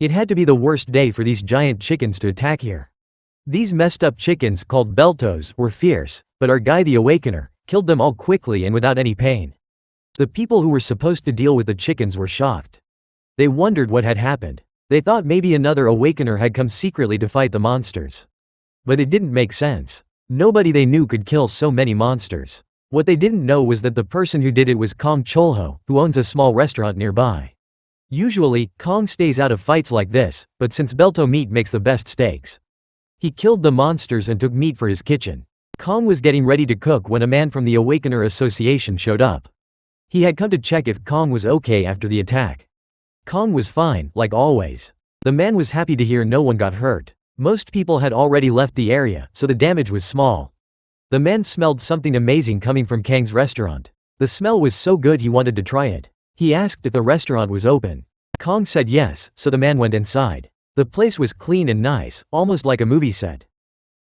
It had to be the worst day for these giant chickens to attack here. These messed up chickens, called beltos, were fierce, but our guy the Awakener killed them all quickly and without any pain. The people who were supposed to deal with the chickens were shocked. They wondered what had happened. They thought maybe another Awakener had come secretly to fight the monsters. But it didn't make sense. Nobody they knew could kill so many monsters. What they didn't know was that the person who did it was Kong Cholho, who owns a small restaurant nearby. Usually, Kong stays out of fights like this, but since belto meat makes the best steaks, he killed the monsters and took meat for his kitchen. Kong was getting ready to cook when a man from the Awakener Association showed up. He had come to check if Kong was okay after the attack. Kong was fine, like always. The man was happy to hear no one got hurt. Most people had already left the area, so the damage was small. The man smelled something amazing coming from Kang's restaurant. The smell was so good he wanted to try it. He asked if the restaurant was open. Kong said yes, so the man went inside. The place was clean and nice, almost like a movie set.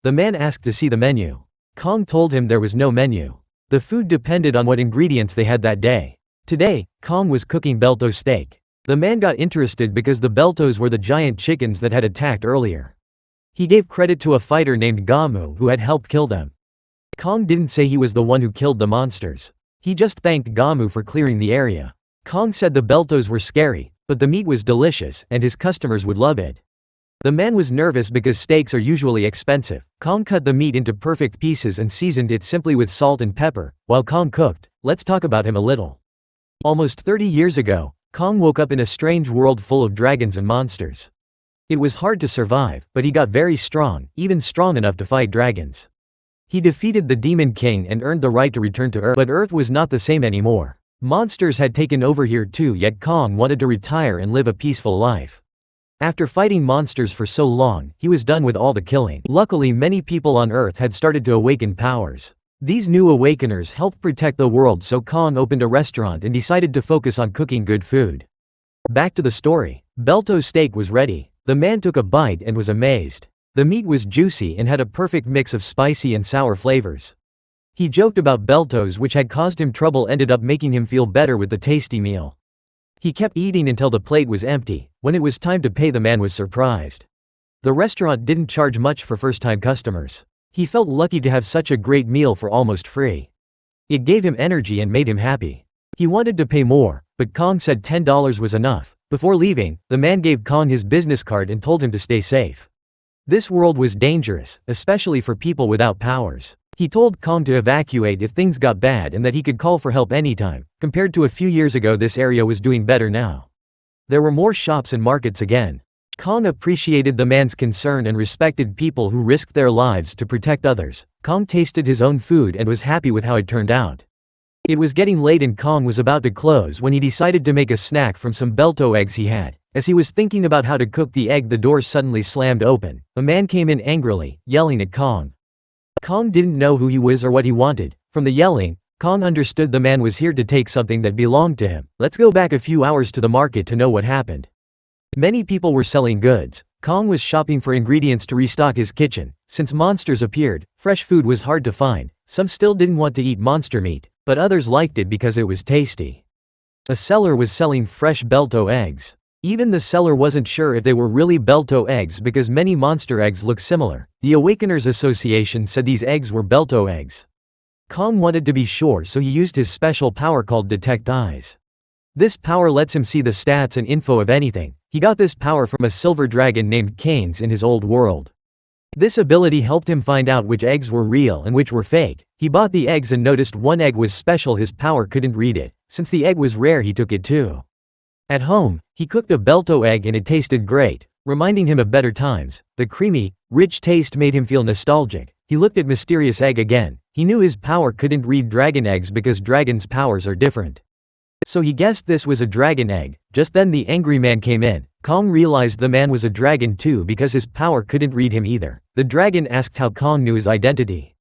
The man asked to see the menu. Kong told him there was no menu. The food depended on what ingredients they had that day. Today, Kong was cooking belto steak. The man got interested because the beltos were the giant chickens that had attacked earlier. He gave credit to a fighter named Gamu who had helped kill them. Kong didn't say he was the one who killed the monsters. He just thanked Gamu for clearing the area. Kong said the beltos were scary, but the meat was delicious and his customers would love it. The man was nervous because steaks are usually expensive. Kong cut the meat into perfect pieces and seasoned it simply with salt and pepper. While Kong cooked, let's talk about him a little. Almost 30 years ago, Kong woke up in a strange world full of dragons and monsters. It was hard to survive, but he got very strong, even strong enough to fight dragons. He defeated the Demon King and earned the right to return to Earth. But Earth was not the same anymore. Monsters had taken over here too, yet Kong wanted to retire and live a peaceful life. After fighting monsters for so long, he was done with all the killing. Luckily, many people on Earth had started to awaken powers. These new awakeners helped protect the world, so Kong opened a restaurant and decided to focus on cooking good food. Back to the story. Belto steak was ready. The man took a bite and was amazed. The meat was juicy and had a perfect mix of spicy and sour flavors. He joked about beltos, which had caused him trouble, ended up making him feel better with the tasty meal. He kept eating until the plate was empty. When it was time to pay, the man was surprised. The restaurant didn't charge much for first-time customers. He felt lucky to have such a great meal for almost free. It gave him energy and made him happy. He wanted to pay more, but Kong said $10 was enough. Before leaving, the man gave Kong his business card and told him to stay safe. This world was dangerous, especially for people without powers. He told Kong to evacuate if things got bad and that he could call for help anytime. Compared to a few years ago, this area was doing better now. There were more shops and markets again. Kong appreciated the man's concern and respected people who risked their lives to protect others. Kong tasted his own food and was happy with how it turned out. It was getting late and Kong was about to close when he decided to make a snack from some belto eggs he had. As he was thinking about how to cook the egg, the door suddenly slammed open. A man came in angrily, yelling at Kong. Kong didn't know who he was or what he wanted. From the yelling, Kong understood the man was here to take something that belonged to him. Let's go back a few hours to the market to know what happened. Many people were selling goods. Kong was shopping for ingredients to restock his kitchen. Since monsters appeared, fresh food was hard to find. Some still didn't want to eat monster meat, but others liked it because it was tasty. A seller was selling fresh belto eggs. Even the seller wasn't sure if they were really belto eggs because many monster eggs look similar. The Awakeners Association said these eggs were belto eggs. Kong wanted to be sure, so he used his special power called Detect Eyes. This power lets him see the stats and info of anything. He got this power from a silver dragon named Canes in his old world. This ability helped him find out which eggs were real and which were fake. He bought the eggs and noticed one egg was special. His power couldn't read it. Since the egg was rare, he took it too. At home, he cooked a belto egg and it tasted great, reminding him of better times. The creamy, rich taste made him feel nostalgic. He looked at mysterious egg again. He knew his power couldn't read dragon eggs because dragons' powers are different. So he guessed this was a dragon egg. Just then the angry man came in. Kong realized the man was a dragon too because his power couldn't read him either. The dragon asked how Kong knew his identity.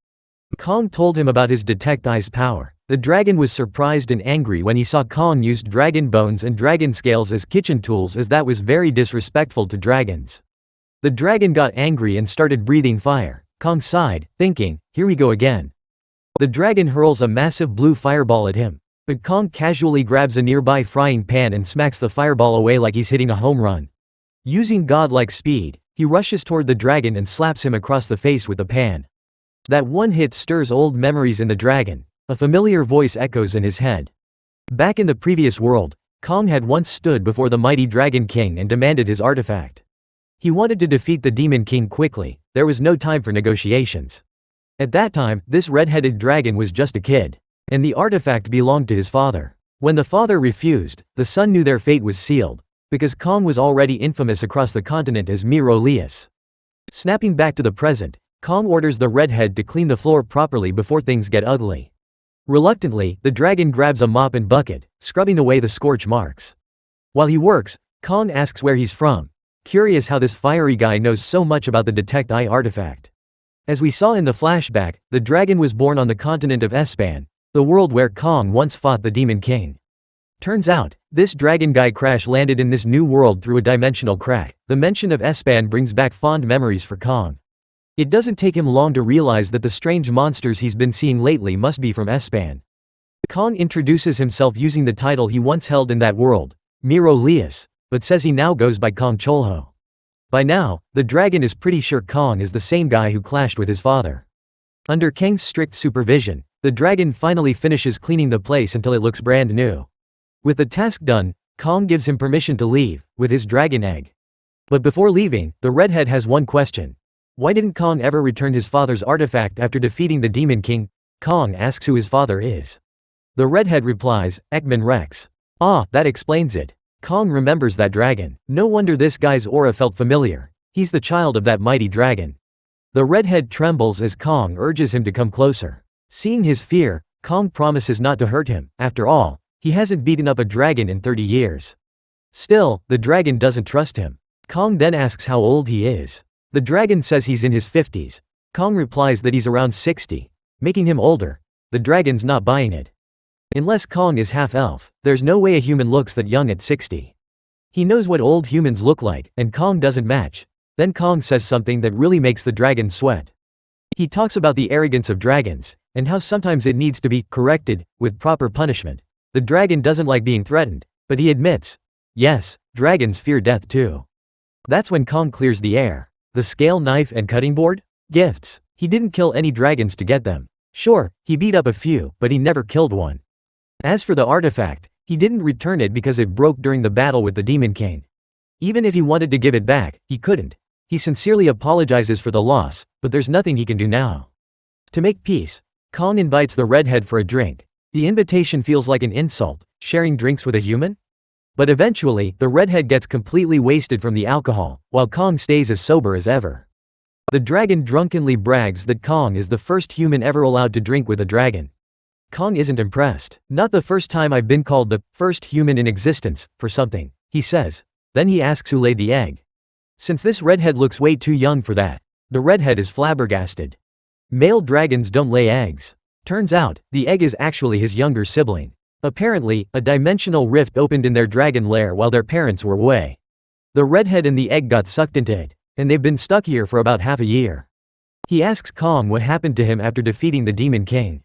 Kong told him about his Detect Eyes power. The dragon was surprised and angry when he saw Kong used dragon bones and dragon scales as kitchen tools, as that was very disrespectful to dragons. The dragon got angry and started breathing fire. Kong sighed, thinking, here we go again. The dragon hurls a massive blue fireball at him. But Kong casually grabs a nearby frying pan and smacks the fireball away like he's hitting a home run. Using godlike speed, he rushes toward the dragon and slaps him across the face with the pan. That one hit stirs old memories in the dragon. A familiar voice echoes in his head. Back in the previous world, Kong had once stood before the mighty Dragon King and demanded his artifact. He wanted to defeat the Demon King quickly, there was no time for negotiations. At that time, this red-headed dragon was just a kid. And the artifact belonged to his father. When the father refused, the son knew their fate was sealed, because Kong was already infamous across the continent as Mercenary. Snapping back to the present, Kong orders the redhead to clean the floor properly before things get ugly. Reluctantly, the dragon grabs a mop and bucket, scrubbing away the scorch marks. While he works, Kong asks where he's from, curious how this fiery guy knows so much about the Detect Eye artifact. As we saw in the flashback, the dragon was born on the continent of Espan, the world where Kong once fought the Demon King. Turns out, this dragon guy crash landed in this new world through a dimensional crack. The mention of Espan brings back fond memories for Kong. It doesn't take him long to realize that the strange monsters he's been seeing lately must be from Espan. Kong introduces himself using the title he once held in that world, Miro Lias, but says he now goes by Kong Cholho. By now, the dragon is pretty sure Kong is the same guy who clashed with his father. Under Kang's strict supervision, the dragon finally finishes cleaning the place until it looks brand new. With the task done, Kong gives him permission to leave, with his dragon egg. But before leaving, the redhead has one question. Why didn't Kong ever return his father's artifact after defeating the Demon King? Kong asks who his father is. The redhead replies, Ekman Rex. Ah, that explains it. Kong remembers that dragon. No wonder this guy's aura felt familiar. He's the child of that mighty dragon. The redhead trembles as Kong urges him to come closer. Seeing his fear, Kong promises not to hurt him. After all, he hasn't beaten up a dragon in 30 years. Still, the dragon doesn't trust him. Kong then asks how old he is. The dragon says he's in his 50s. Kong replies that he's around 60, making him older. The dragon's not buying it. Unless Kong is half-elf, there's no way a human looks that young at 60. He knows what old humans look like, and Kong doesn't match. Then Kong says something that really makes the dragon sweat. He talks about the arrogance of dragons, and how sometimes it needs to be corrected with proper punishment. The dragon doesn't like being threatened, but he admits, yes, dragons fear death too. That's when Kong clears the air. The scale, knife and cutting board? Gifts. He didn't kill any dragons to get them. Sure, he beat up a few, but he never killed one. As for the artifact, he didn't return it because it broke during the battle with the Demon King. Even if he wanted to give it back, he couldn't. He sincerely apologizes for the loss, but there's nothing he can do now. To make peace, Kong invites the redhead for a drink. The invitation feels like an insult, sharing drinks with a human? But eventually, the redhead gets completely wasted from the alcohol, while Kong stays as sober as ever. The dragon drunkenly brags that Kong is the first human ever allowed to drink with a dragon. Kong isn't impressed. Not the first time I've been called the first human in existence for something, he says. Then he asks who laid the egg. Since this redhead looks way too young for that, the redhead is flabbergasted. Male dragons don't lay eggs. Turns out, the egg is actually his younger sibling. Apparently, a dimensional rift opened in their dragon lair while their parents were away. The redhead and the egg got sucked into it, and they've been stuck here for about half a year. He asks Kong what happened to him after defeating the Demon King.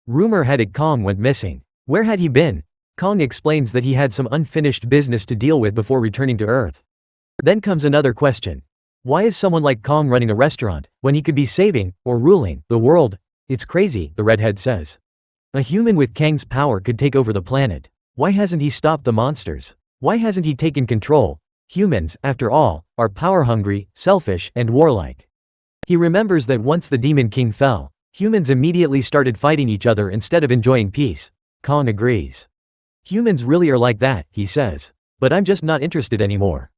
Rumor had it Kong went missing. Where had he been? Kong explains that he had some unfinished business to deal with before returning to Earth. Then comes another question. Why is someone like Kong running a restaurant, when he could be saving, or ruling, the world? It's crazy, the redhead says. A human with Kang's power could take over the planet. Why hasn't he stopped the monsters? Why hasn't he taken control? Humans, after all, are power-hungry, selfish, and warlike. He remembers that once the Demon King fell, humans immediately started fighting each other instead of enjoying peace. Kong agrees. Humans really are like that, he says. But I'm just not interested anymore.